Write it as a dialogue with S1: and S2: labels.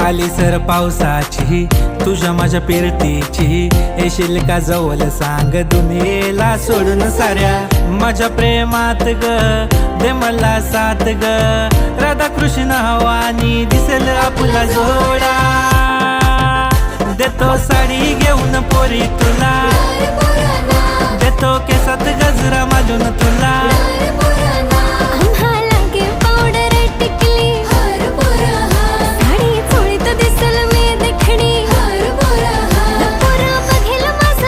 S1: आली सर पावसाची तुझ्या माझ्या पिरतीची, येशील का जवळ सांग दुनियेला सोडून साऱ्या. माझ्या प्रेमात ग दे मला साथ ग, राधा कृष्ण हवानी दिसेल आपला जोडा. देतो साडी घेऊन पोरी तुला, देतो केसात